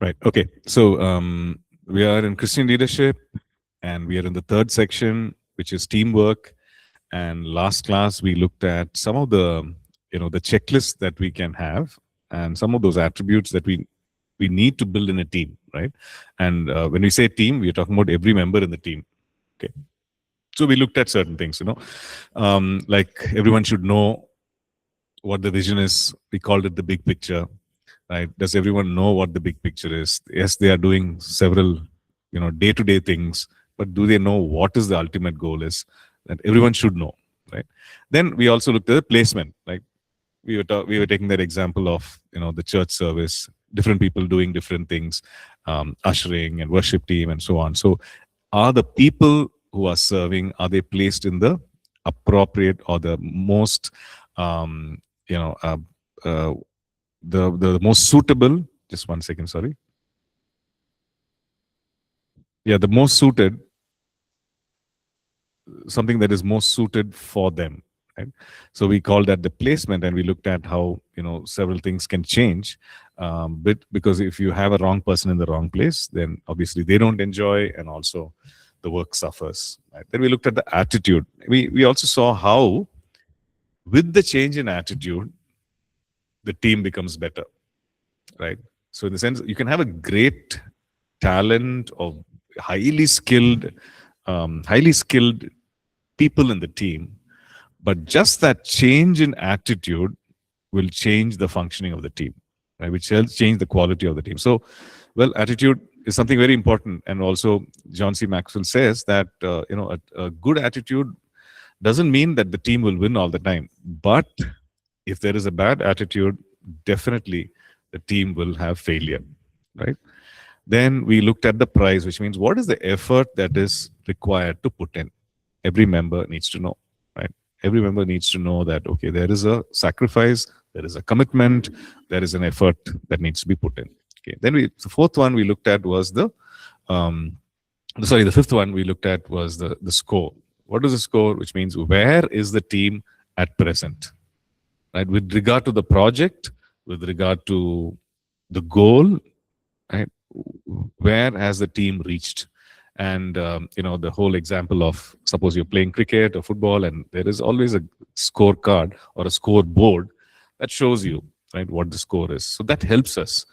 Right. Okay. So we are in Christian leadership, and we are in the third section, which is teamwork. And last class we looked at some of the the checklists that we can have, and some of those attributes that we need to build in a team, right? And when we say team, we are talking about every member in the team. Okay. So we looked at certain things, like everyone should know what the vision is. We called it the big picture, right? Does everyone know what the big picture is? Yes, they are doing several, day-to-day things, but do they know what is the ultimate goal is? That everyone should know, right? Then we also looked at the placement. Like we were taking that example of the church service, different people doing different things, ushering and worship team and so on. So, are the people who are serving, are they placed in the appropriate or the most um, you know uh, uh, the most suitable, just one second, sorry, yeah, the most suited, something that is most suited for them, right? So we call that the placement, and we looked at how several things can change, but because if you have a wrong person in the wrong place, then obviously they don't enjoy, and also the work suffers, right? Then we looked at the attitude. We also saw how with the change in attitude the team becomes better, right? So in the sense, you can have a great talent of highly skilled people in the team, but just that change in attitude will change the functioning of the team, right? Which helps change the quality of the team. So, well, attitude is something very important, and also John C. Maxwell says that a good attitude doesn't mean that the team will win all the time, but if there is a bad attitude, definitely the team will have failure, right? Then we looked at the price, which means what is the effort that is required to put in. Every member needs to know, right? Every member needs to know that, okay, there is a sacrifice, there is a commitment, there is an effort that needs to be put in. Okay. Then the fourth one we looked at was the fifth one we looked at was the score. What is the score? Which means where is the team at present, right? With regard to the project, with regard to the goal, right? Where has the team reached? And the whole example of, suppose you're playing cricket or football, and there is always a scorecard or a scoreboard that shows you, right, what the score is. So that helps us.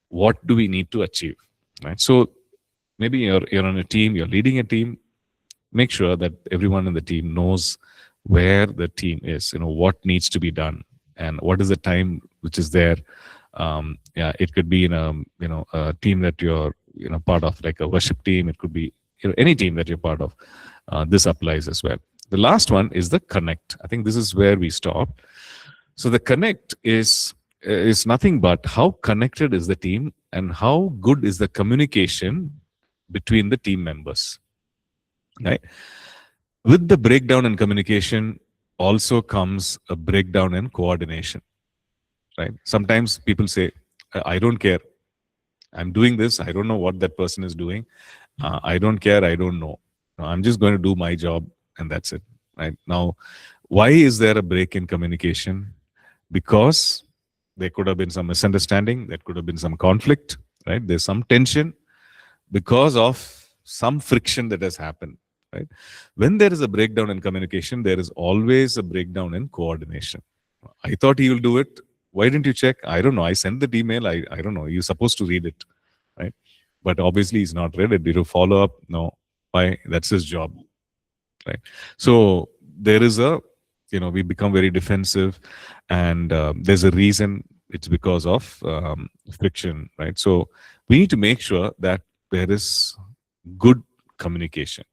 What do we need to achieve, right? So maybe you're on a team, you're leading a team. Make sure that everyone in the team knows where the team is, what needs to be done, and what is the time which is there. Yeah, it could be in a team that you're part of, like a worship team. It could be any team that you're part of. This applies as well. The last one is the connect. I think this is where we stopped. So the connect is nothing but how connected is the team and how good is the communication between the team members, right? With the breakdown in communication also comes a breakdown in coordination, right? Sometimes people say, I don't care, I'm doing this, I don't know what that person is doing, I don't care, I don't know, I'm just going to do my job, and that's it, right? Now, why is there a break in communication? Because there could have been some misunderstanding, there could have been some conflict, right? There's some tension because of some friction that has happened, right? When there is a breakdown in communication, there is always a breakdown in coordination. I thought he will do it. Why didn't you check? I don't know. I sent the email. I don't know. You're supposed to read it, right? But obviously he's not read it. Did you follow up? No. Why? That's his job, right? So there is we become very defensive, and there's a reason. It's because of friction, right? So we need to make sure that there is good communication,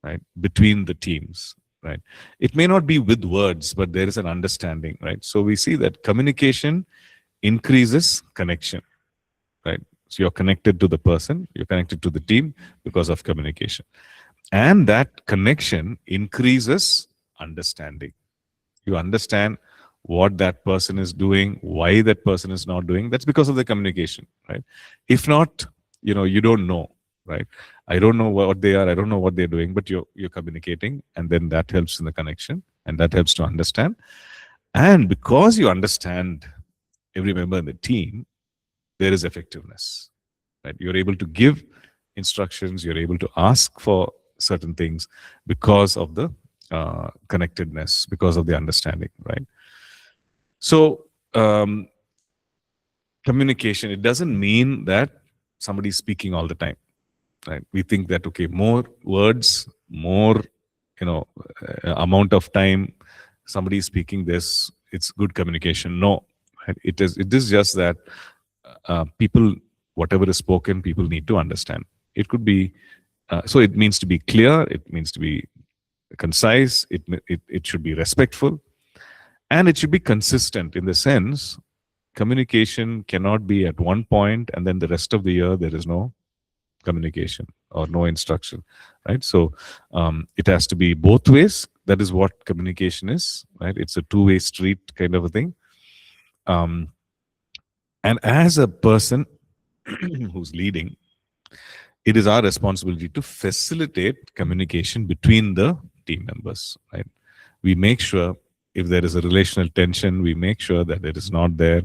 right, between the teams, right? It may not be with words, but there is an understanding, right? So we see that communication increases connection, right? So you're connected to the person, you're connected to the team because of communication. And that connection increases understanding. You understand what that person is doing, why that person is not doing. That's because of the communication, right? If not, you don't know, right? I don't know what they are, I don't know what they're doing, but you're communicating, and then that helps in the connection, and that helps to understand. And because you understand every member in the team, there is effectiveness, right? You're able to give instructions, you're able to ask for certain things because of the connectedness, because of the understanding, right? So communication, it doesn't mean that somebody's speaking all the time, right? We think that, okay, more words, more, amount of time somebody is speaking this, it's good communication. No, right? It is just that people, whatever is spoken, people need to understand. It could be, so it means to be clear, it means to be concise, it should be respectful, and it should be consistent, in the sense communication cannot be at one point and then the rest of the year there is no communication or no instruction, right? So it has to be both ways. That is what communication is, right? It's a two-way street kind of a thing. um, and as a person who's leading, it is our responsibility to facilitate communication between the team members, right? We make sure, if there is a relational tension, we make sure that it is not there,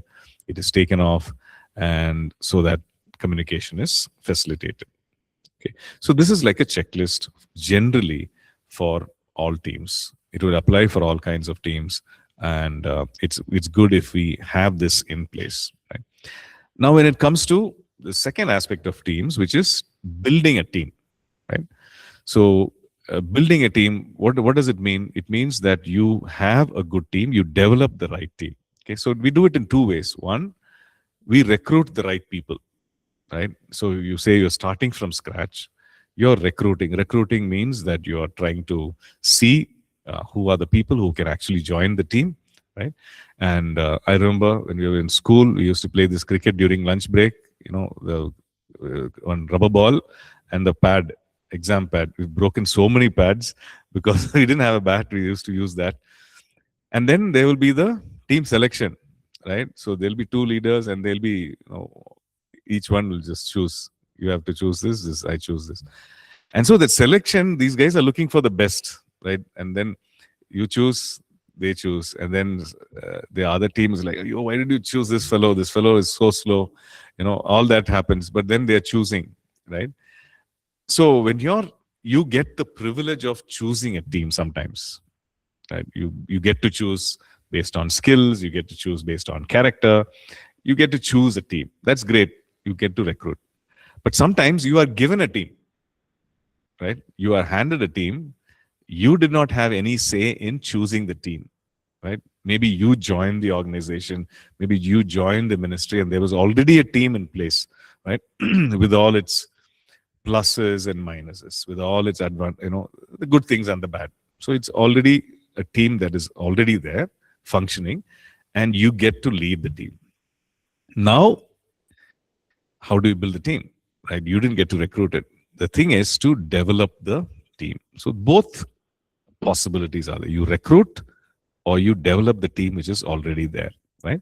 it is taken off, and so that communication is facilitated. Okay, so this is like a checklist generally for all teams. It would apply for all kinds of teams, and it's good if we have this in place, right? Now, when it comes to the second aspect of teams, which is building a team, right? So building a team, what does it mean? It means that you have a good team, you develop the right team. Okay, so we do it in two ways. One, we recruit the right people, right? So you say you're starting from scratch, you're recruiting. Recruiting means that you are trying to see who are the people who can actually join the team, right? And I remember when we were in school, we used to play this cricket during lunch break, the one rubber ball and the pad, exam pad. We've broken so many pads because we didn't have a bat. We used to use that. And then there will be the team selection, right? So there'll be two leaders, and there'll be, each one will just choose. You have to choose this, I choose this. And so that selection, these guys are looking for the best, right? And then you choose, they choose. And then the other team is like, yo, why did you choose this fellow? This fellow is so slow. All that happens. But then they're choosing, right? So when you get the privilege of choosing a team sometimes, right? You get to choose based on skills, you get to choose based on character, you get to choose a team. That's great. You get to recruit. But sometimes you are given a team, right? You are handed a team. You did not have any say in choosing the team, right? Maybe you joined the organization, maybe you joined the ministry, and there was already a team in place, right? With all its pluses and minuses, with all its the good things and the bad. So it's already a team that is already there, functioning, and you get to lead the team. Now, how do you build the team, right? You didn't get to recruit it. The thing is to develop the team. So both possibilities are there. You recruit or you develop the team which is already there, right?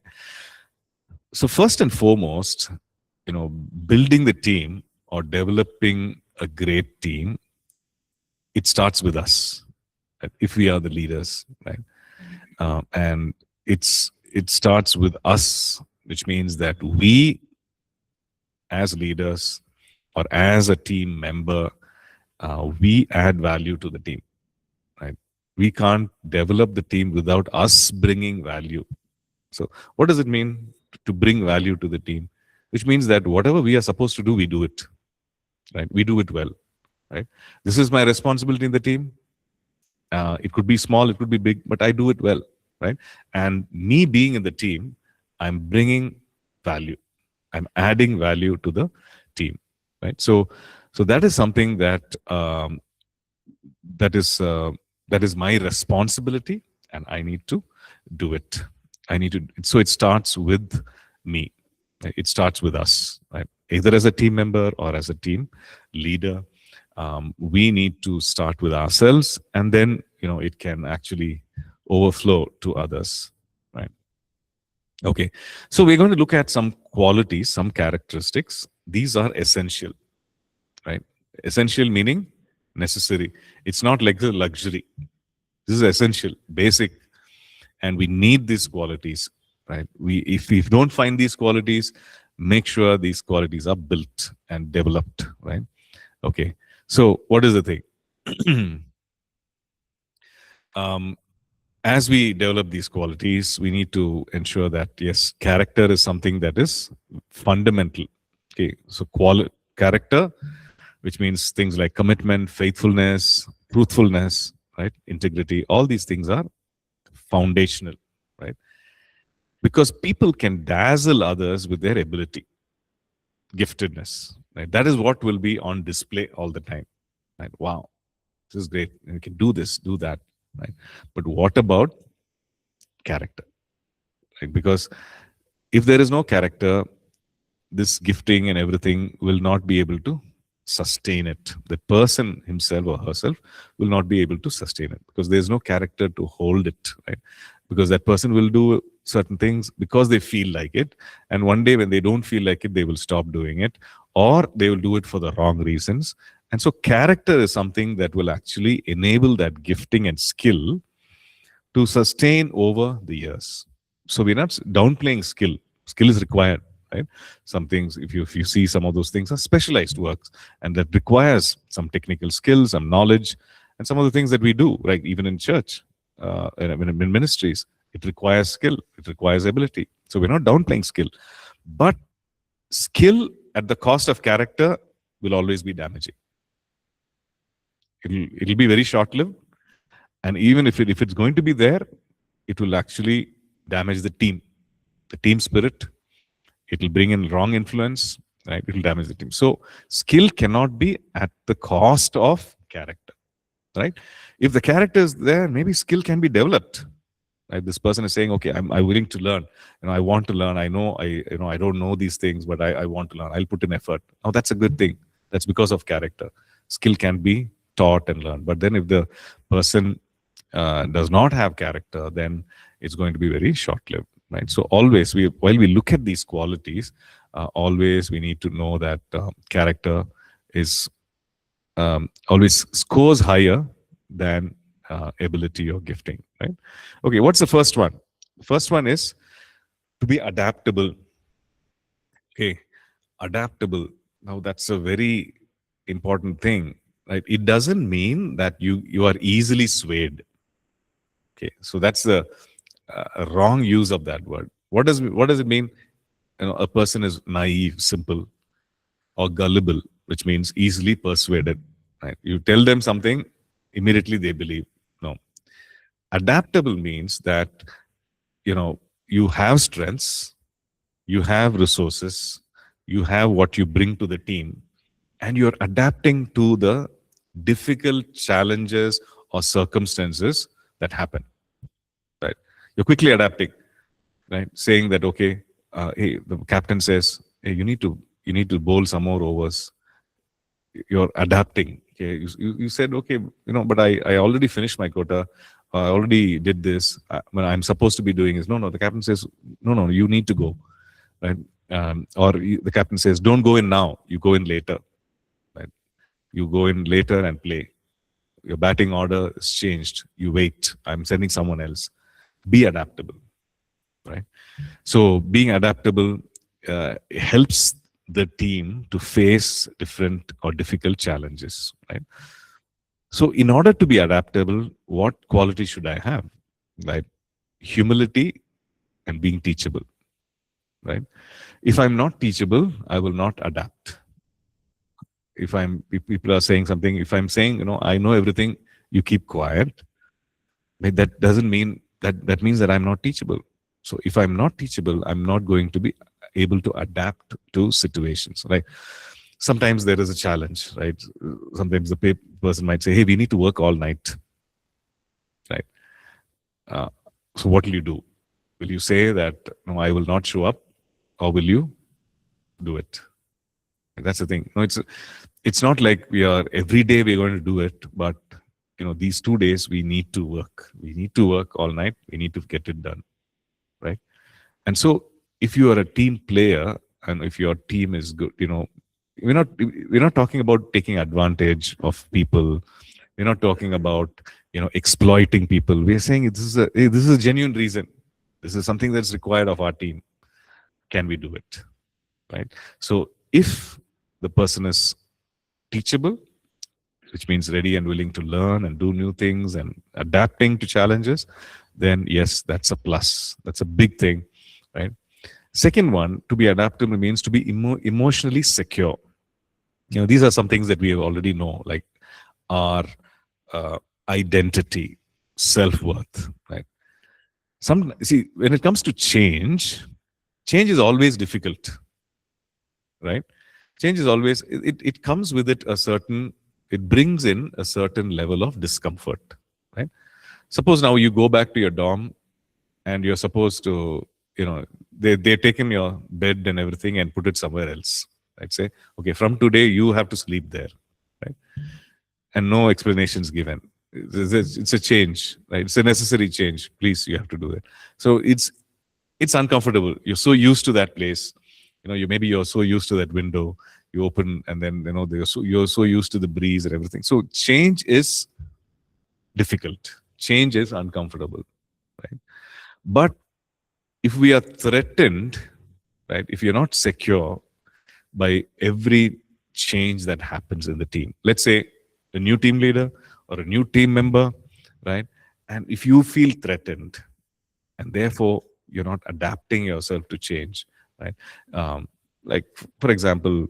So first and foremost, building the team or developing a great team, it starts with us, right? If we are the leaders, right? And it starts with us, which means that we as leaders or as a team member, we add value to the team, right? We can't develop the team without us bringing value. So what does it mean to bring value to the team? Which means that whatever we are supposed to do, we do it, right? We do it well, right? This is my responsibility in the team. It could be small, it could be big, but I do it well, right? And me being in the team, I'm bringing value. I'm adding value to the team, right? So that is something that that is my responsibility, and I need to do it. So it starts with me. It starts with us, right? Either as a team member or as a team leader. We need to start with ourselves, and then it can actually overflow to others, right? Okay, so we're going to look at some qualities, some characteristics. These are essential, right? Essential meaning necessary. It's not like the luxury. This is essential, basic, and we need these qualities, right? If we don't find these qualities, make sure these qualities are built and developed, right? Okay. So what is the thing? um, as we develop these qualities, we need to ensure that, yes, character is something that is fundamental. Okay. So character, which means things like commitment, faithfulness, truthfulness, right? Integrity, all these things are foundational, right? Because people can dazzle others with their ability, giftedness, right? That is what will be on display all the time, right? Wow, this is great. We can do this, do that, right? But what about character, right? Because if there is no character, this gifting and everything will not be able to sustain it. The person himself or herself will not be able to sustain it because there's no character to hold it, right? Because that person will do certain things because they feel like it. And one day when they don't feel like it, they will stop doing it, or they will do it for the wrong reasons. And so character is something that will actually enable that gifting and skill to sustain over the years. So we're not downplaying skill. Skill is required, right? Some things, if you see some of those things are specialized works, and that requires some technical skills, some knowledge, and some of the things that we do, right? Even in church, in ministries, it requires skill, it requires ability. So we're not downplaying skill, but skill at the cost of character will always be damaging. It'll be very short-lived, and even if it's going to be there, it will actually damage the team spirit. It will bring in wrong influence, right? It will damage the team. So skill cannot be at the cost of character, right? If the character is there, maybe skill can be developed. Right? This person is saying, okay, I'm willing to learn. I want to learn. I don't know these things, but I want to learn. I'll put in effort. Now that's a good thing. That's because of character. Skill can be taught and learned. But then if the person does not have character, then it's going to be very short-lived, right? So always, while we look at these qualities, always we need to know that character is always scores higher than ability or gifting, right? Okay, what's the first one? The first one is to be adaptable. Okay, adaptable. Now that's a very important thing, right? It doesn't mean that you are easily swayed. Okay, so that's the wrong use of that word. What does it mean? A person is naive, simple, or gullible, which means easily persuaded. Right? You tell them something, immediately they believe. No, adaptable means that you have strengths, you have resources, you have what you bring to the team, and you're adapting to the difficult challenges or circumstances that happen. Right? You're quickly adapting, right? Saying that, okay, hey, the captain says, hey, you need to bowl some more overs. You're adapting. Okay, you said, okay, but I already finished my quota. I already did this. I'm supposed to be doing this. No, the captain says, no, you need to go, right? Or the captain says, don't go in now. You go in later, right? You go in later and play. Your batting order is changed. You wait. I'm sending someone else. Be adaptable, right? So being adaptable helps the team to face different or difficult challenges, right? So in order to be adaptable, what quality should I have? Right? Humility and being teachable, right? If I'm not teachable, I will not adapt. If people are saying something, if I'm saying, I know everything, you keep quiet, but that doesn't mean that means that I'm not teachable. So if I'm not teachable, I'm not going to be able to adapt to situations, right? Sometimes there is a challenge, right? Sometimes the person might say, hey, we need to work all night, right? So what will you do? Will you say that, no, I will not show up, or will you do it? That's the thing. No, it's not like we are every day we're going to do it, but these 2 days we need to work. We need to work all night. We need to get it done, right? And so if you are a team player and if your team is good, we're not talking about taking advantage of people. We're not talking about exploiting people. We're saying this is a genuine reason. This is something that's required of our team. Can we do it? right? So if the person is teachable, which means ready and willing to learn and do new things and adapting to challenges, then yes, that's a plus. That's a big thing, right? Second one, to be adaptable means to be emotionally secure. These are some things that we already know, like our uh, identity, self-worth, right? Some see when it comes to change, change is always difficult, right? Change is always it comes with it a certain, it brings in a certain level of discomfort, right? Suppose now you go back to your dorm and you're supposed to, they've taken your bed and everything and put it somewhere else. Right? Say, okay, from today you have to sleep there, right? And no explanations given. It's a change, right? It's a necessary change. Please, you have to do it. So it's uncomfortable. You're so used to that place. You're so used to that window. You open and then you're so used to the breeze and everything. So change is difficult. Change is uncomfortable, right? But if we are threatened, right? If you're not secure by every change that happens in the team, let's say a new team leader or a new team member, right? And if you feel threatened and therefore you're not adapting yourself to change, right? Like, for example,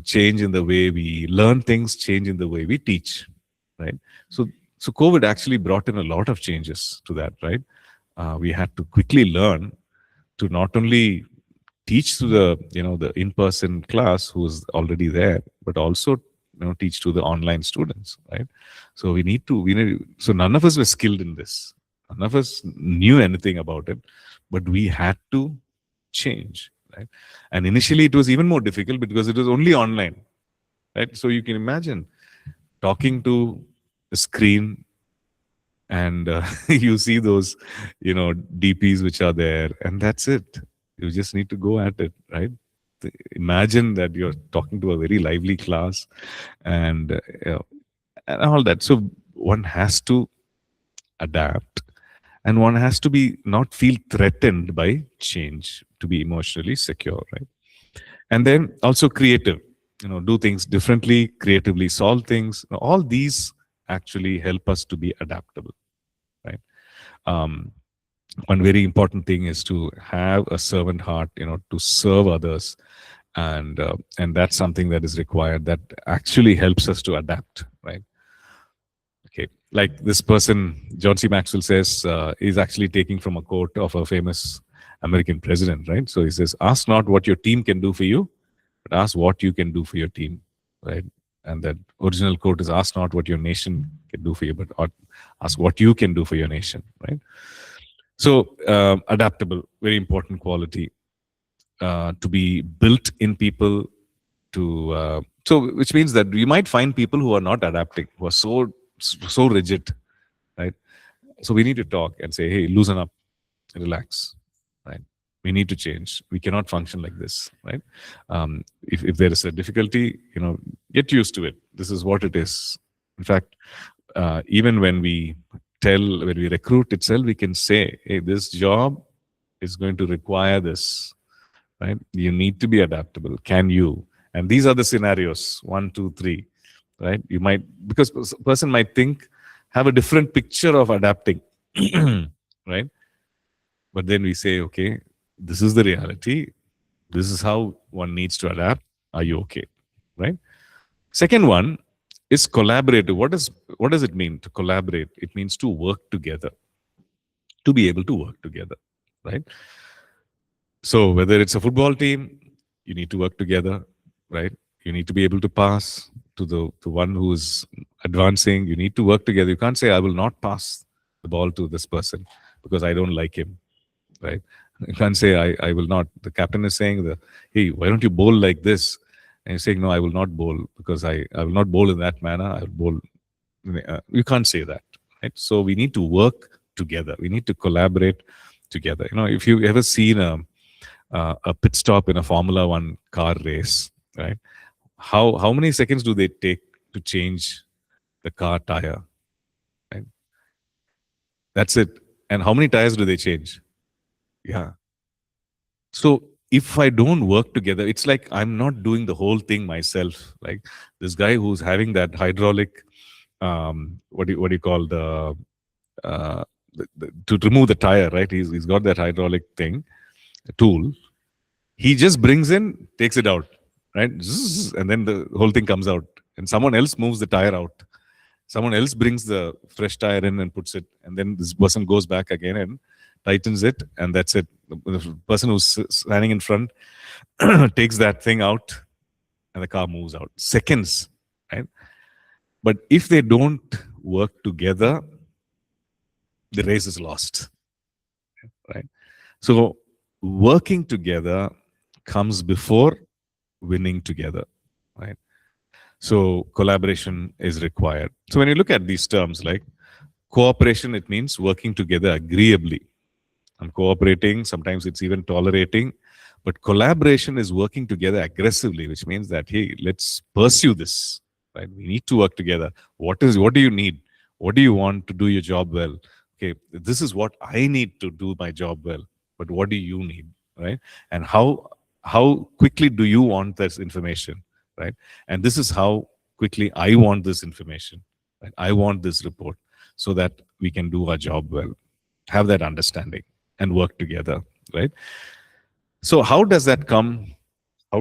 change in the way we learn things, change in the way we teach, right? So COVID actually brought in a lot of changes to that, right? We had to quickly learn to not only teach to the in-person class who's already there, but also teach to the online students, right? So so none of us were skilled in this, none of us knew anything about it, but we had to change, right? And initially it was even more difficult because it was only online, right? So you can imagine talking to a screen and you see those DPs which are there, and that's it. You just need to go at it, right? Imagine that you're talking to a very lively class, and and all that. So one has to adapt, and one has to be not feel threatened by change, to be emotionally secure, right? And then also creative, do things differently, creatively solve things. All these actually help us to be adaptable, right? um, One very important thing is to have a servant heart, to serve others, and that's something that is required, that actually helps us to adapt, right? Okay, like this person, John C. Maxwell says, is actually taking from a quote of a famous American president, right? So he says, ask not what your team can do for you, but ask what you can do for your team, right? And that original quote is, ask not what your nation can do for you, but ask what you can do for your nation, right? So adaptable, very important quality to be built in people. So which means that you might find people who are not adapting, who are so rigid, right? So we need to talk and say, hey, loosen up, relax, right? We need to change. We cannot function like this, right? If there is a difficulty, get used to it. This is what it is. In fact, even when we recruit itself, we can say, hey, this job is going to require this, right? You need to be adaptable. Can you? And these are the scenarios, 1, 2, 3, right? You might, because person might have a different picture of adapting, right? But then we say, okay, this is the reality. This is how one needs to adapt. Are you okay? Right? Second one is collaborative. What does it mean to collaborate? It means to work together, to be able to work together, right? So whether it's a football team, you need to work together, right? You need to be able to pass to one who's advancing. You need to work together. You can't say, I will not pass the ball to this person because I don't like him, right? You can't say, I will not. The captain is saying, hey, why don't you bowl like this? And you're saying, no, I will not bowl because I will not bowl in that manner. I will bowl. You can't say that, right? So we need to work together. We need to collaborate together. If you ever seen a pit stop in a Formula One car race, right? How many seconds do they take to change the car tire? Right? That's it. And how many tires do they change? Yeah. So if I don't work together, it's like I'm not doing the whole thing myself. Like this guy who's having that hydraulic, what do you call uh, to remove the tire, right? He's got that hydraulic thing, tool. He just brings in, takes it out, right? Zzz, and then the whole thing comes out. And someone else moves the tire out. Someone else brings the fresh tire in and puts it. And then this person goes back again and tightens it. And that's it. The person who's standing in front takes that thing out and the car moves out. Seconds, right? But if they don't work together, the race is lost, right? So working together comes before winning together, right? So collaboration is required. So when you look at these terms like cooperation, it means working together agreeably. And cooperating, sometimes it's even tolerating. But collaboration is working together aggressively, which means that, hey, let's pursue this, right? We need to work together. What do you need? What do you want to do your job well? Okay, this is what I need to do my job well. But what do you need, right? And how quickly do you want this information, right? And this is how quickly I want this information, right? I want this report so that we can do our job well, have that understanding and work together, right? So how does that come? How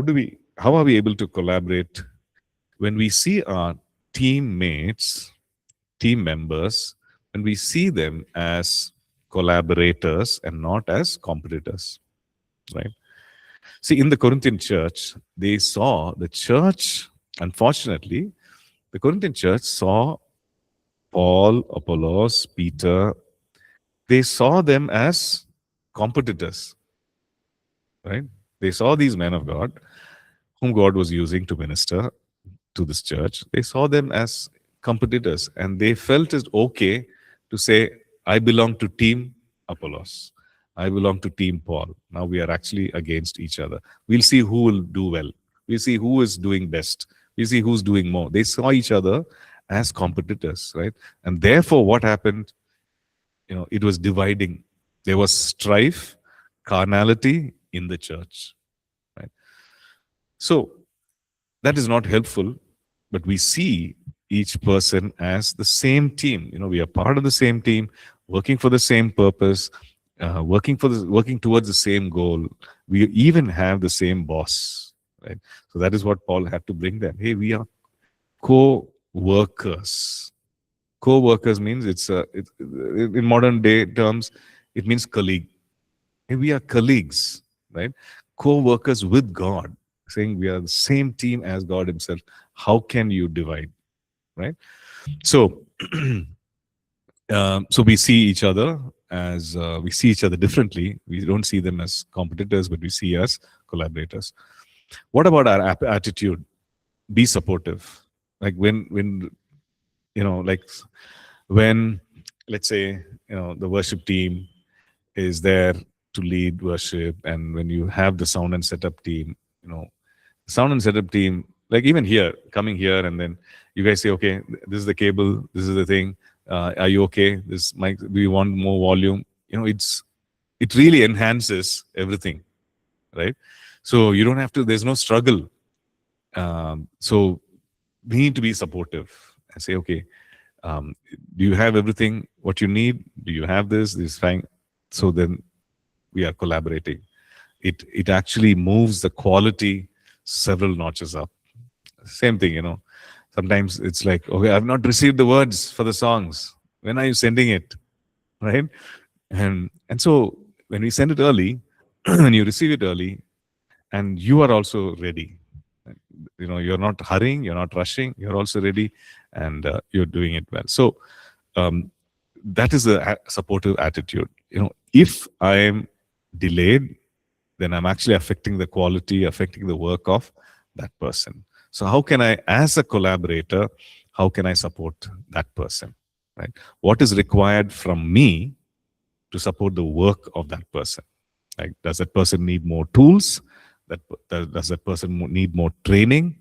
are we able to collaborate when we see our teammates, team members, when we see them as collaborators and not as competitors, right? See, in the Corinthian church, they saw the church, unfortunately, the Corinthian church saw Paul, Apollos, Peter, they saw them as competitors, right? They saw these men of God, whom God was using to minister to this church. They saw them as competitors, and they felt it okay to say, I belong to team Apollos. I belong to team Paul. Now we are actually against each other. We'll see who will do well. We'll see who is doing best. We'll see who's doing more. They saw each other as competitors, right? And therefore, what happened? It was dividing. There was strife, carnality in the church, right? So that is not helpful, but we see each person as the same team. We are part of the same team, working for the same purpose, working towards the same goal. We even have the same boss, right? So that is what Paul had to bring them. Hey, we are co-workers. Co-workers means it's in modern day terms, it means colleague. Hey, we are colleagues, right? Co-workers with God, saying we are the same team as God Himself. How can you divide, right? So, so we see each other as we see each other differently. We don't see them as competitors, but we see as collaborators. What about our attitude? Be supportive. Like when like when, let's say, the worship team is there to lead worship, and when you have the sound and setup team, sound and setup team, like even here, coming here, and then you guys say, okay, this is the cable, this is the thing. Are you okay? This mic, we want more volume. It really enhances everything, right? So you don't have to. There's no struggle. So we need to be supportive and say, okay, do you have everything what you need? Do you have this? This is fine. So then we are collaborating. It actually moves the quality several notches up. Same thing, sometimes it's like, okay, I've not received the words for the songs. When are you sending it? Right? And so when we send it early, when you receive it early, and you are also ready. You're not hurrying, you're not rushing, you're also ready, and you're doing it well. So that is a supportive attitude. If I am delayed, then I'm actually affecting the quality, affecting the work of that person. So how can I, as a collaborator, how can I support that person, right? What is required from me to support the work of that person? Like, does that person need more tools? Does that person need more training?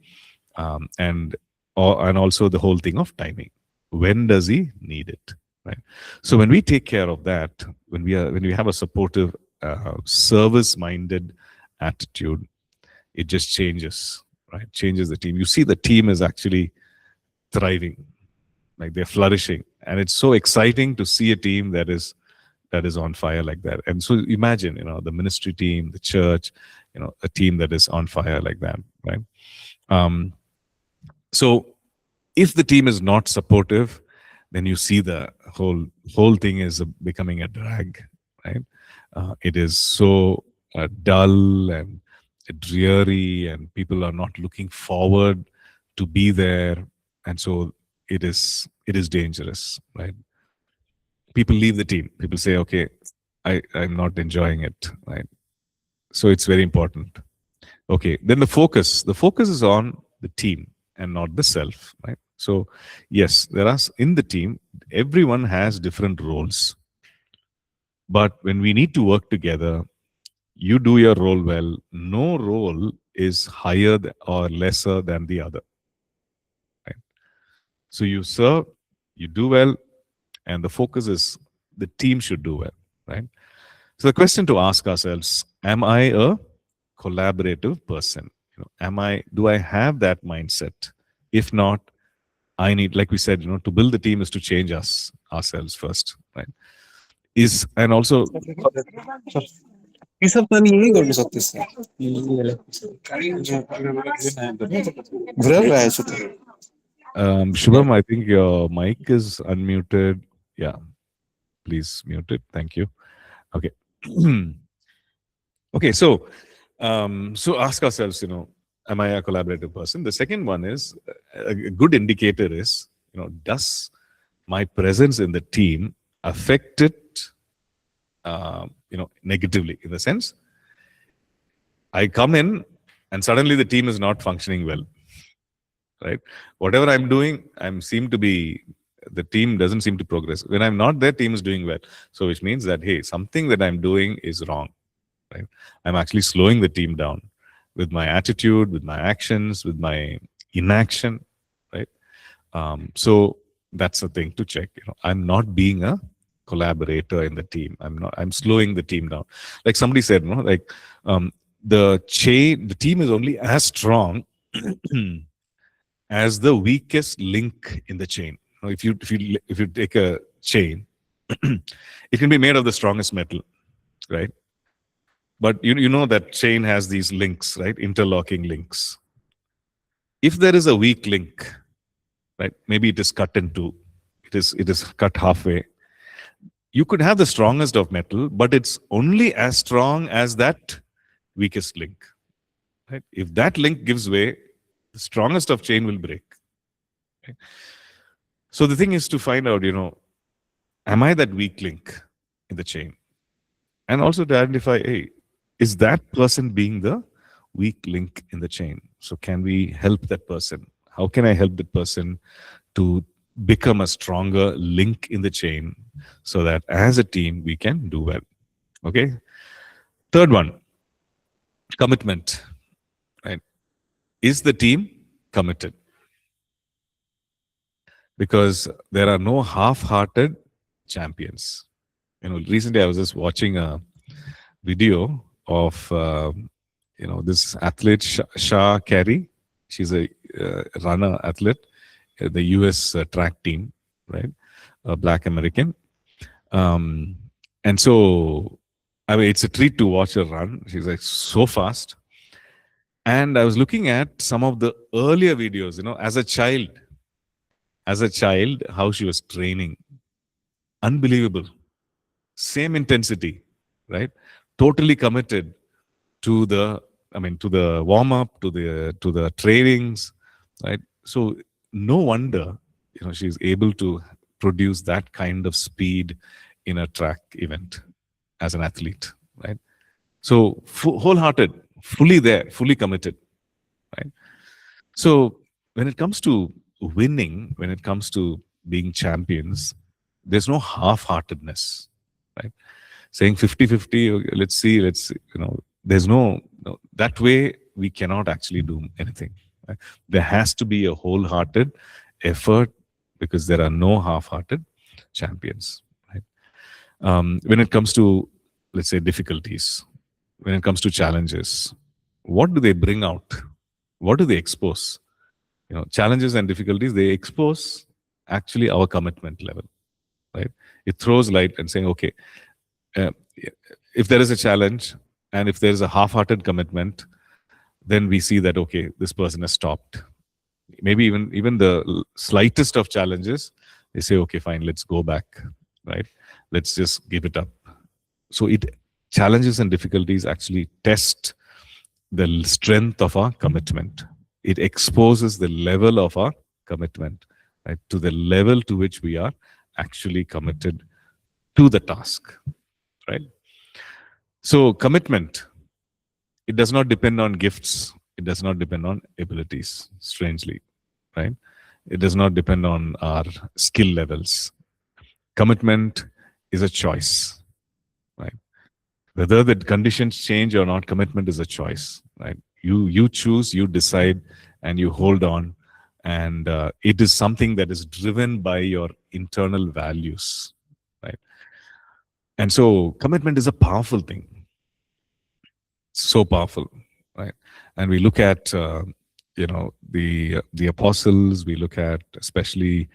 And also the whole thing of timing. When does he need it, right? So when we take care of that, when we have a supportive, service-minded attitude, it just changes, right? Changes the team. You see the team is actually thriving, like they're flourishing, and it's so exciting to see a team that is on fire like that. And so imagine, the ministry team, the church, a team that is on fire like that, right? um, so if the team is not supportive, then you see the whole thing is becoming a drag, right? It is so dull and dreary, and people are not looking forward to be there, and so it is dangerous, right? People leave the team. People say, okay, I'm not enjoying it, right? So it's very important. Okay, then the focus is on the team and not the self, right? So yes, in the team, everyone has different roles, but when we need to work together, you do your role well. No role is higher or lesser than the other, right? So you serve, you do well, and the focus is the team should do well, right? So the question to ask ourselves: am I a collaborative person? Do I have that mindset? If not, I need, like we said, to build the team is to change ourselves first, right? Is and also, ये सब तो नहीं है कर सकते sir भर रहा है सुतो Shubham, I think your mic is unmuted. Yeah, please mute it. Thank you. Okay. Okay, so ask ourselves, am I a collaborative person? The second one is a good indicator is, does my presence in the team affect it, negatively, in the sense I come in and suddenly the team is not functioning well, right? Whatever I'm doing, the team doesn't seem to progress. When I'm not there, team is doing well. So which means that, hey, something that I'm doing is wrong, right? I'm actually slowing the team down with my attitude, with my actions, with my inaction, right? So that's the thing to check. I'm not being a collaborator in the team. I'm slowing the team down. Like somebody said, the team is only as strong as the weakest link in the chain. If you take a chain, it can be made of the strongest metal, right? But you know that chain has these links, right? Interlocking links. If there is a weak link, right? Maybe it is cut in two. It is cut halfway. You could have the strongest of metal, but it's only as strong as that weakest link, right? If that link gives way, the strongest of chain will break. Okay? So the thing is to find out, am I that weak link in the chain? And also to identify, hey, is that person being the weak link in the chain? So can we help that person? How can I help that person to become a stronger link in the chain so that as a team we can do well? Okay. Third one, commitment, right? Is the team committed? Because there are no half-hearted champions. Recently I was just watching a video of this athlete Shah Carey. She's a runner athlete, the US track team, right? A Black American. And so, I mean, it's a treat to watch her run. She's like so fast. And I was looking at some of the earlier videos, as a child, how she was training. Unbelievable. Same intensity, right? Totally committed to the warm up, to the trainings, right? So no wonder, she's able to produce that kind of speed in a track event as an athlete, right? So wholehearted, fully there, fully committed, right? So when it comes to winning, when it comes to being champions, there's no half-heartedness, right? Saying 50-50, okay, let's see, there's no, that way we cannot actually do anything, right? There has to be a wholehearted effort, because there are no half-hearted champions, right? When it comes to, let's say, difficulties, when it comes to challenges, what do they bring out? What do they expose? Challenges and difficulties, they expose actually our commitment level, right? It throws light and saying, okay, uh, if there is a challenge and if there is a half-hearted commitment, then we see that, okay, this person has stopped. Maybe even the slightest of challenges, they say, okay, fine, let's go back, right? Let's just give it up. So it challenges and difficulties actually test the strength of our commitment. It exposes the level of our commitment, right, to the level to which we are actually committed to the task, right? So commitment, it does not depend on gifts. It does not depend on abilities, strangely, right? It does not depend on our skill levels. Commitment is a choice, right? Whether the conditions change or not, commitment is a choice, right? You choose, you decide, and you hold on, and it is something that is driven by your internal values, right? And so, commitment is a powerful thing, so powerful, right? And we look at the apostles. We look at especially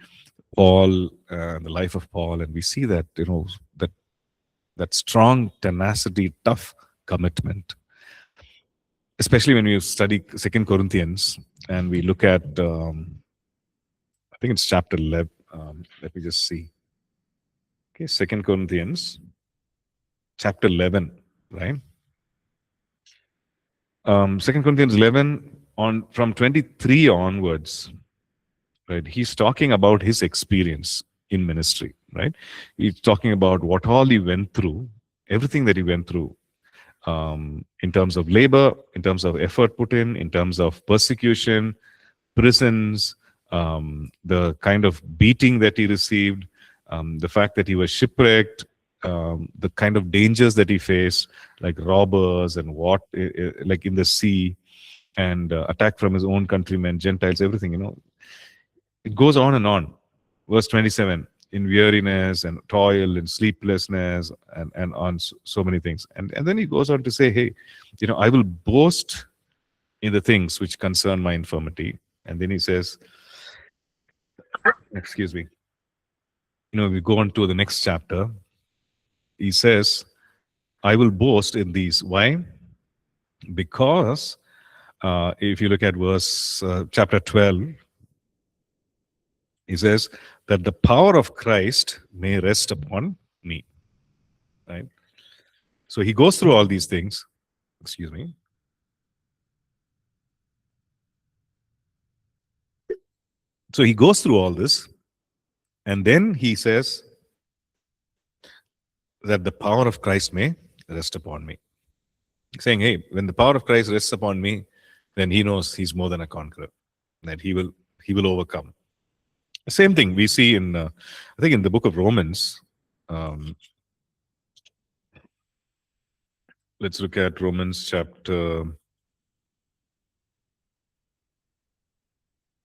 Paul, the life of Paul, and we see that that strong tenacity, tough commitment. Especially when we study Second Corinthians and we look at, I think it's chapter 11. Let me just see. Okay, Second Corinthians, chapter 11, right? Second Corinthians 11 on from 23 onwards, right? He's talking about his experience in ministry, right? He's talking about what all he went through, everything that he went through, in terms of labor, in terms of effort put in terms of persecution, prisons, the kind of beating that he received, the fact that he was shipwrecked, the kind of dangers that he faced, like robbers and like in the sea, and attack from his own countrymen, Gentiles, everything, It goes on and on. Verse 27, in weariness and toil and sleeplessness and on so many things. And then he goes on to say, hey, I will boast in the things which concern my infirmity. And then he says, excuse me, we go on to the next chapter. He says, I will boast in these. Why? Because if you look at verse chapter 12, he says that the power of Christ may rest upon me. Right? So he goes through all these things. Excuse me. So he goes through all this, and then he says that the power of Christ may rest upon me. Saying, hey, when the power of Christ rests upon me, then he knows he's more than a conqueror, that he will overcome. Same thing we see in, I think, in the book of Romans. Let's look at Romans chapter.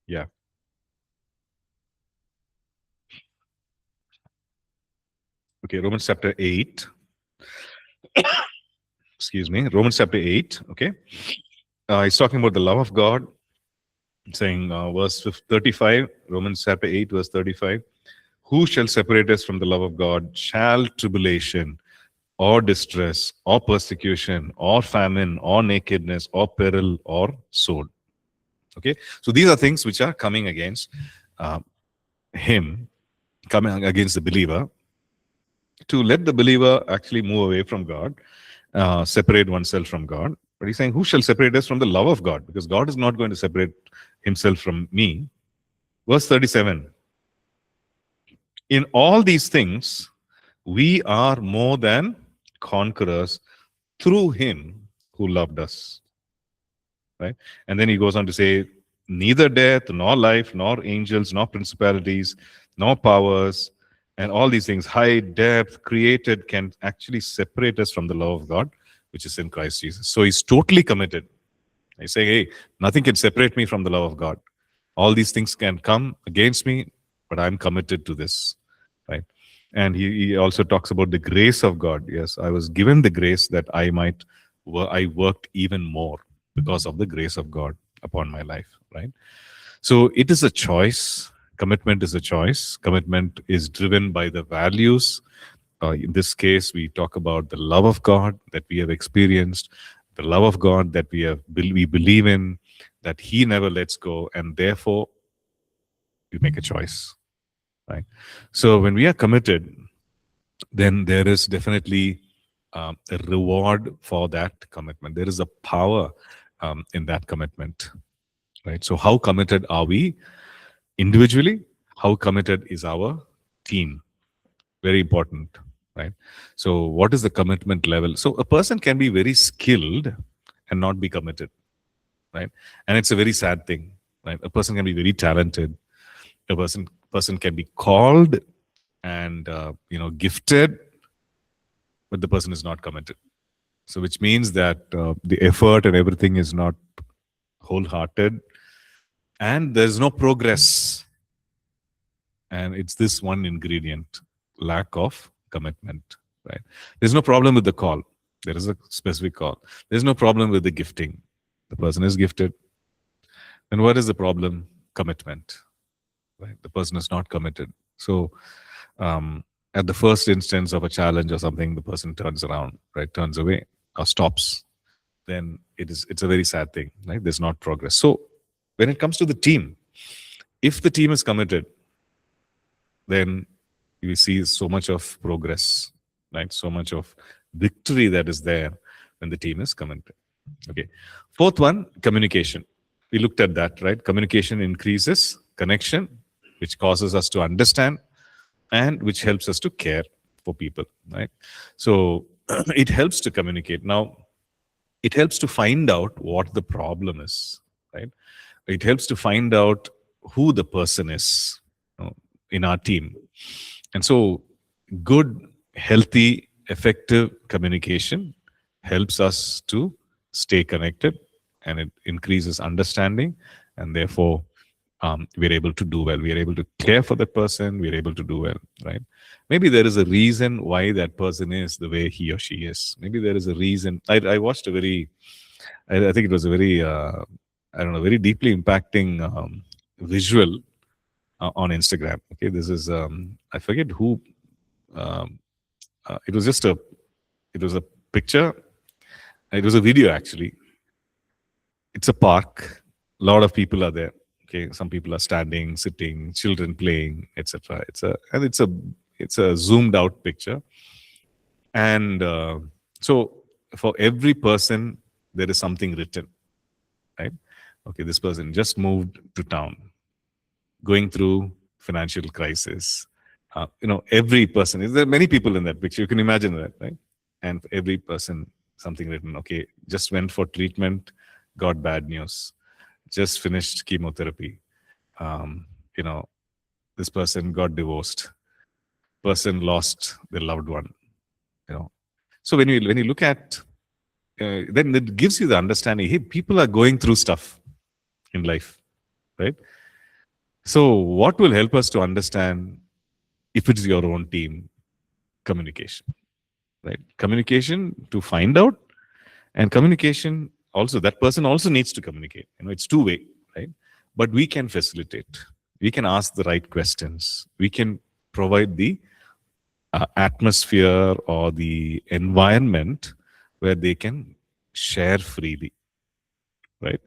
Yeah. Okay, Romans chapter 8. Excuse me, Romans chapter 8. Okay. He's talking about the love of God, saying, verse 35, Romans chapter 8, verse 35. Who shall separate us from the love of God? Shall tribulation, or distress, or persecution, or famine, or nakedness, or peril, or sword? Okay, so these are things which are coming against him, coming against the believer, to let the believer actually move away from God, separate oneself from God. But he's saying, who shall separate us from the love of God? Because God is not going to separate himself from me. Verse 37. In all these things, we are more than conquerors through him who loved us. Right? And then he goes on to say, neither death, nor life, nor angels, nor principalities, nor powers, and all these things, high, depth, created, can actually separate us from the love of God, which is in Christ Jesus. So he's totally committed. He's saying, hey, nothing can separate me from the love of God. All these things can come against me, but I'm committed to this. Right? And he also talks about the grace of God. Yes, I was given the grace that I might I worked even more because of the grace of God upon my life, right? So it is a choice. Commitment is a choice. Commitment is driven by the values. In this case, we talk about the love of God that we have experienced, the love of God that we believe in, that He never lets go, and therefore we make a choice, right? So when we are committed, then there is definitely a reward for that commitment. There is a power in that commitment, right? So how committed are we individually? How committed is our team? Very important, right? So what is the commitment level? So a person can be very skilled and not be committed, right? And it's a very sad thing, right? A person can be very talented. A person can be called and gifted, but the person is not committed. So which means that the effort and everything is not wholehearted, and there's no progress. And it's this one ingredient, lack of commitment, right? There's no problem with the call. There is a specific call. There's no problem with the gifting. The person is gifted. Then what is the problem? Commitment, right? The person is not committed. So at the first instance of a challenge or something, the person turns around, right? Turns away or stops. Then it's a very sad thing, right? There's not progress. So when it comes to the team, if the team is committed, then you see so much of progress, right? So much of victory that is there when the team is committed. Okay. Fourth one, communication. We looked at that, right? Communication increases connection, which causes us to understand and which helps us to care for people, right? So it helps to communicate. Now, it helps to find out what the problem is, right? It helps to find out who the person is, in our team. And so good, healthy, effective communication helps us to stay connected, and it increases understanding, and therefore we're able to do well. We're able to care for that person. We're able to do well, right? Maybe there is a reason why that person is the way he or she is. Maybe there is a reason. I watched a very, I think it was a very, I don't know, very deeply impacting visual on Instagram. Okay, this is I forget who. Um, it was just it was a picture. It was a video actually. It's a park. A lot of people are there. Okay, some people are standing, sitting, children playing, etc. It's a zoomed out picture, and so for every person there is something written, right? Okay, this person just moved to town, going through financial crisis. Every person, there are many people in that picture. You can imagine that, right? And for every person, something written. Okay, just went for treatment, got bad news. Just finished chemotherapy. Um, you know, this person got divorced. Person lost their loved one. You know, so when you look at, then it gives you the understanding. Hey, people are going through stuff in life, right? So what will help us to understand if it's your own team? Communication, right? Communication to find out, and communication also, that person also needs to communicate. It's two-way, right? But we can facilitate. We can ask the right questions. We can provide the atmosphere or the environment where they can share freely, right?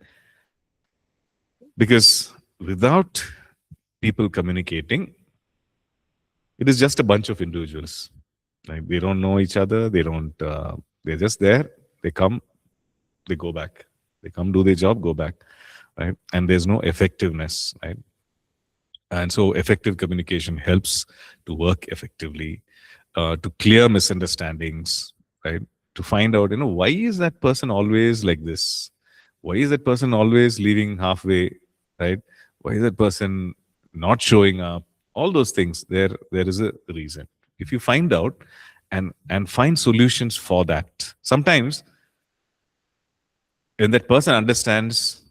Because without people communicating, it is just a bunch of individuals. Like they don't know each other. They don't. They're just there. They come. They go back. They come, do their job, go back, right? And there's no effectiveness, right? And so effective communication helps to work effectively, to clear misunderstandings, right? To find out, why is that person always like this? Why is that person always leaving halfway, right? Why is that person not showing up? All those things, there is a reason. If you find out and find solutions for that, sometimes when that person understands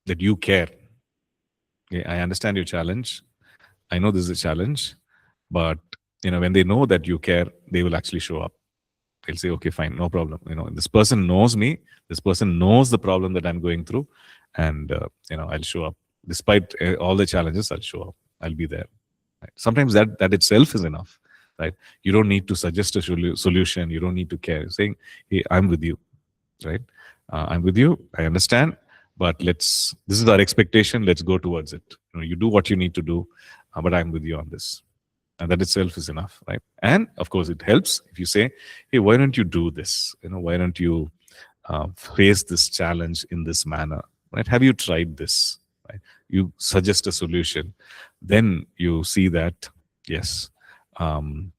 that you care, okay, I understand your challenge. I know this is a challenge, but when they know that you care, they will actually show up. They'll say, okay, fine, no problem. This person knows me. This person knows the problem that I'm going through, and I'll show up despite all the challenges. I'll show up. I'll be there. Right? Sometimes that itself is enough, right? You don't need to suggest a solution. You don't need to care. You're saying, hey, I'm with you, right? I'm with you. I understand, but this is our expectation. Let's go towards it. You do what you need to do, but I'm with you on this. And that itself is enough, right? And of course, it helps if you say, hey, why don't you do this? Why don't you face this challenge in this manner, right? Have you tried this? Right? You suggest a solution. Then you see that, yes, the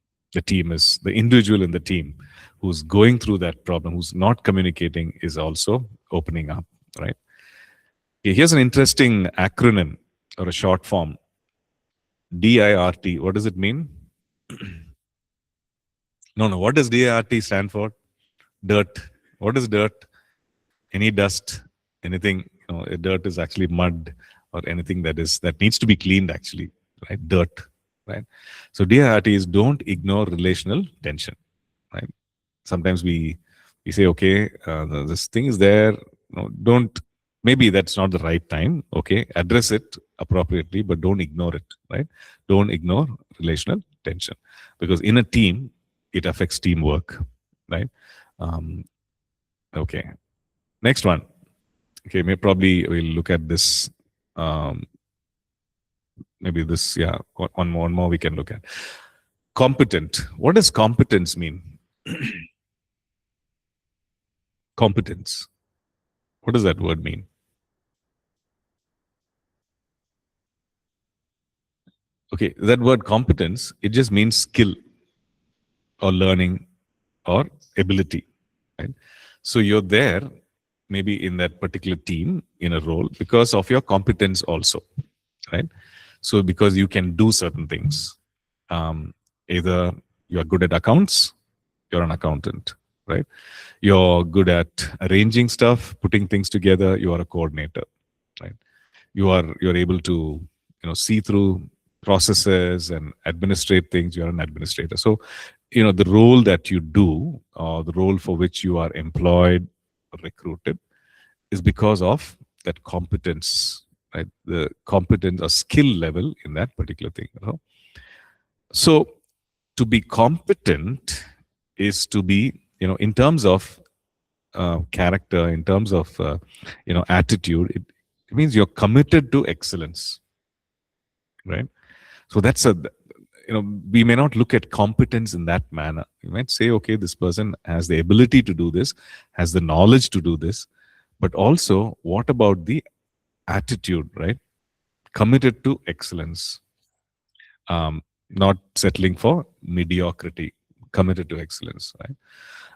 individual in the team who's going through that problem, who's not communicating, is also opening up, right? Okay, here's an interesting acronym or a short form. DIRT. What does it mean? No. What does DIRT stand for? Dirt. What is dirt? Any dust, anything. Dirt is actually mud or anything that needs to be cleaned, actually, right? Dirt, right? So DIRT is don't ignore relational tension, right? Sometimes we say, okay, this thing is there. Don't. Maybe that's not the right time. Okay, address it appropriately, but don't ignore it, right? Don't ignore relational tension, because in a team, it affects teamwork, right? Okay, next one. Okay, probably we'll look at this. Maybe this, yeah, one more we can look at. Competent. What does competence mean? Competence. What does that word mean? Okay, that word competence, it just means skill or learning or ability, right? So you're there maybe in that particular team in a role because of your competence also, right? So because you can do certain things. Either you're good at accounts, you're an accountant, right? You're good at arranging stuff, putting things together, you are a coordinator, right? You're able to see through processes and administrate things. You're an administrator. So the role that you do, or the role for which you are employed or recruited, is because of that competence, right? The competence or skill level in that particular thing. So to be competent is to be, in terms of character, in terms of attitude, it means you're committed to excellence, right? So that's we may not look at competence in that manner. You might say, okay, this person has the ability to do this, has the knowledge to do this, but also what about the attitude, right? Committed to excellence, not settling for mediocrity, committed to excellence, right?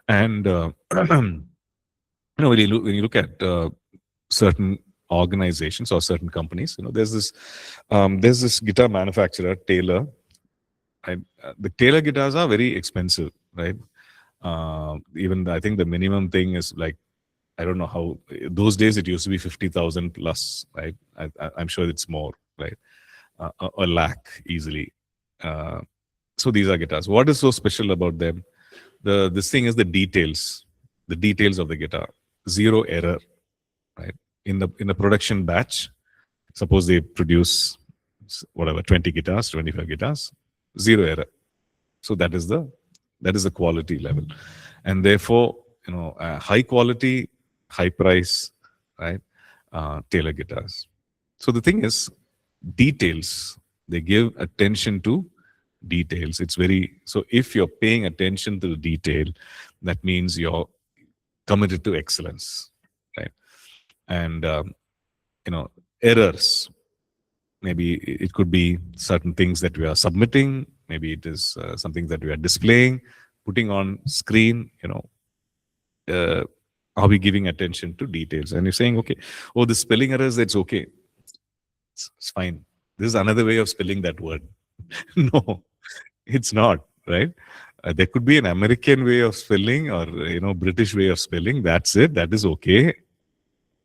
And when you look at certain organizations or certain companies, there's this guitar manufacturer, Taylor. Right? The Taylor guitars are very expensive, right? Even I think the minimum thing is like, I don't know how, those days it used to be 50,000 plus, right? I'm sure it's more, right? A lakh easily. So these are guitars. What is so special about them? This thing is the details of the guitar. Zero error, right? In the production batch, suppose they produce whatever 20 guitars, 25 guitars, zero error. So that is the quality level, and therefore high quality, high price, right? Taylor guitars. So the thing is, details. They give attention to details. So if you're paying attention to the detail, that means you're committed to excellence, right? And errors. Maybe it could be certain things that we are submitting. Maybe it is something that we are displaying, putting on screen. Are we giving attention to details? And you're saying, okay, oh, the spelling errors, that's okay. It's fine. This is another way of spelling that word. No, it's not, right? There could be an American way of spelling or British way of spelling. That's it. That is okay.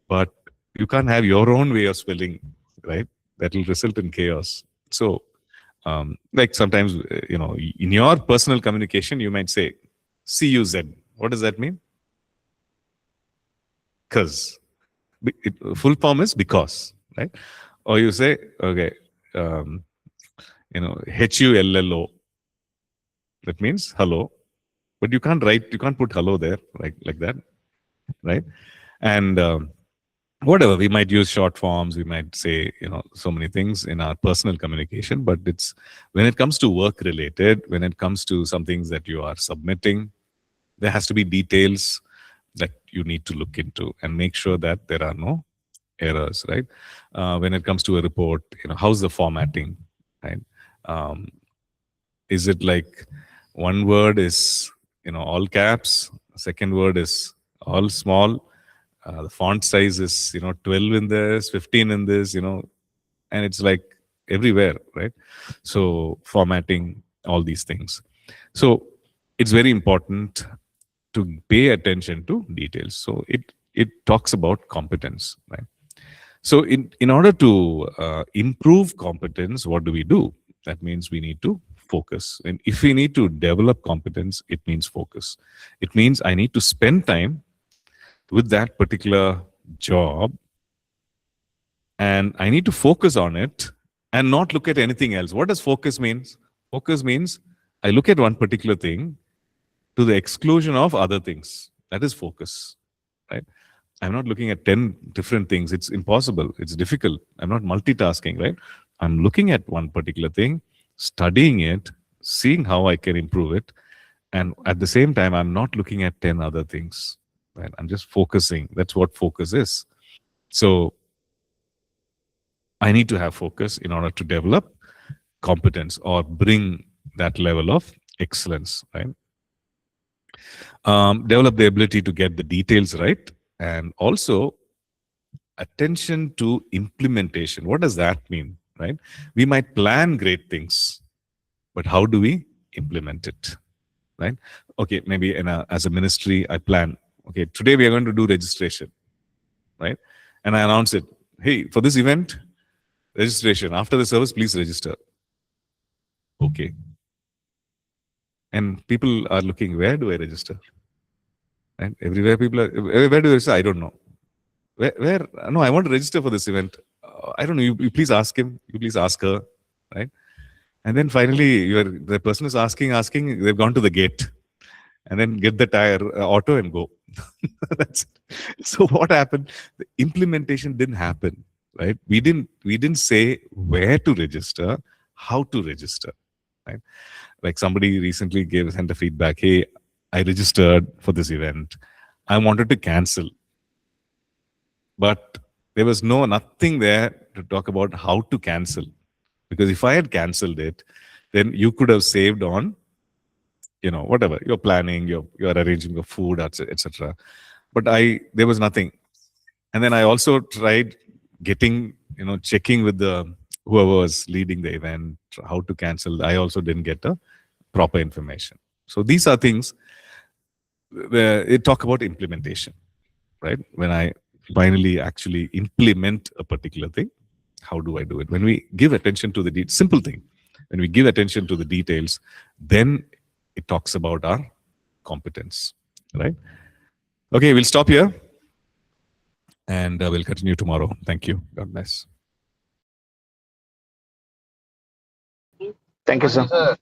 But you can't have your own way of spelling, right? That will result in chaos. So, like sometimes, in your personal communication, you might say, CUZ. What does that mean? Because. Full form is because, right? Or you say, okay, HULLO. That means hello. But you can't put hello there like that, right? And whatever, we might use short forms, we might say, so many things in our personal communication, but it's when it comes to work related, when it comes to some things that you are submitting, there has to be details that you need to look into and make sure that there are no errors, right? When it comes to a report, how's the formatting, right? Is it like one word is, all caps, second word is all small, the font size is, 12 in this, 15 in this, and it's like everywhere, right? So formatting, all these things. So it's very important to pay attention to details. So it talks about competence, right? So in order to improve competence, what do? That means we need to focus. And if we need to develop competence, it means focus. It means I need to spend time with that particular job and I need to focus on it and not look at anything else. What does focus means? Focus means I look at one particular thing to the exclusion of other things. That is focus, right? I'm not looking at 10 different things. It's impossible. It's difficult. I'm not multitasking, right? I'm looking at one particular thing, studying it, seeing how I can improve it. And at the same time, I'm not looking at 10 other things, right? I'm just focusing. That's what focus is. So I need to have focus in order to develop competence or bring that level of excellence, right? Develop the ability to get the details right, and also attention to implementation. What does that mean, right? We might plan great things, but how do we implement it, right? Okay, maybe as a ministry, I plan, okay, today we are going to do registration, right? And I announce it, hey, for this event, registration. After the service, please register. Okay. And people are looking, where do I register? And everywhere people are, where do I register? I don't know. Where? No, I want to register for this event. I don't know. You please ask him. You please ask her, right? And then finally, the person is asking. They've gone to the gate, and then get the tire auto and go. That's it. So what happened? The implementation didn't happen, right? We didn't say where to register, how to register, right? Like somebody recently sent a feedback. Hey, I registered for this event. I wanted to cancel. But there was nothing there to talk about how to cancel. Because if I had canceled it, then you could have saved on, whatever, you're planning, you're arranging your food, etc. But there was nothing. And then I also tried getting, checking with whoever was leading the event, how to cancel. I also didn't get the proper information. So these are things where it talk about implementation, right? When I finally actually implement a particular thing, how do I do it? When we give attention to the simple thing, when we give attention to the details, then it talks about our competence, right? Okay, we'll stop here and we'll continue tomorrow. Thank you. God bless. Thank you, sir.